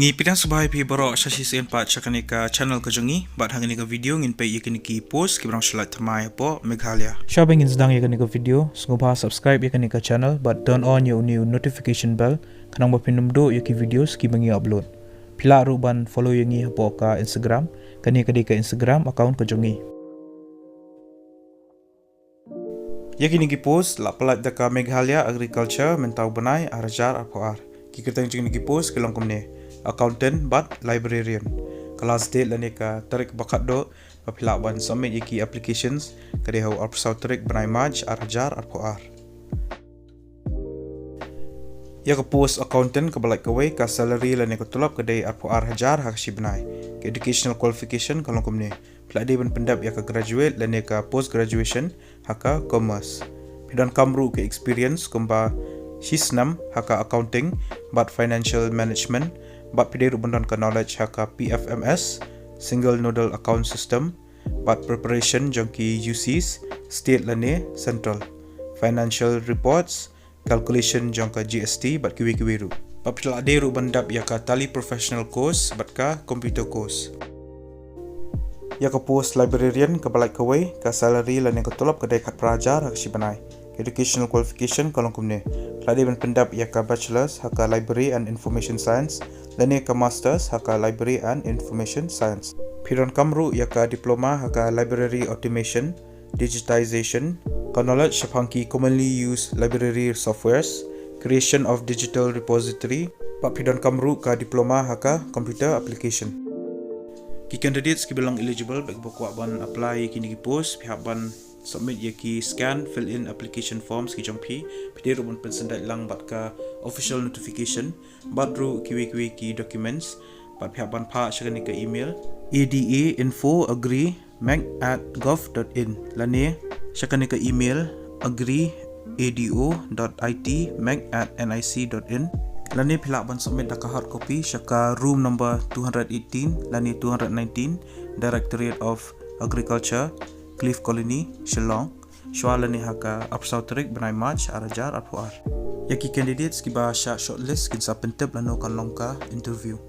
Ngi pidang sebagai pi borok sasi sen pat chakani ka channel ka jongi bat hangani ka video ngin pe yakini ki post ki brang shalat thamai po Meghalaya. Shabang insdang yakani ka video sngubha subscribe yakani ka channel but turn on your new notification bell kanang bapinum do yaki videos ki bangi upload. Pila ruban follow yangi hapo ka Instagram kani ka Instagram account ka jongi. Yakini ki post la palat da ka Meghalaya agriculture mentau banai arajar apoar. Ki ketang jing ki post kelong komne accountant but librarian. Kelas date lani ka tarik bakat do papila ban submit yaki applications kade hau arpsau tarik banai maj arajar apoar. Ya ka post accountant ka balak kawai ka salary lani ka tulap kade apoar hajar hakshi banai. Ka educational qualification kalong komne pila de ban pendap ya ka graduate lani ka post graduation haka commerce. Pidan kamru ke experience kumba hisnam haka accounting but financial management but pide rubandan ka knowledge haka PFMS single nodal account system but preparation jangki UCs state lane central financial reports calculation jangka GST but kiwi ru but pila ade rubandap ya ka tali professional course but ka computer course ya ka post librarian ka balai kawai ka salary lane ka tulap ka dai khat prajar hak sibanai educational qualification kalong kumne lade ban pendap ya ka bachelors haka library and information science lane ka masters haka library and information science piron kamru ya ka diploma haka library automation digitization ka knowledge shapangki commonly used library softwares creation of digital repository pa piron kamru ka diploma haka computer application ki candidates ki belong eligible bag bokwa ban apply kini ki post pihak ban submit yaki scan fill in application forms ki jongpi pide rubun pensendai lang bat ka official notification bat ru kiwi ki documents bat pihak ban pha shakani ka email adainfo@agree.meg@gov.in lane shakani ka email agree.ado.it.meg@nic.in lane pihak ban submit da ka hard copy shaka room number 218 lane 219 Directorate of Agriculture Cliff Colony, Shillong, Shwalani haka apsau tarik banai March arajar apuar. Yaki candidates ki ba shortlist kin sa pentep lano kan longka interview.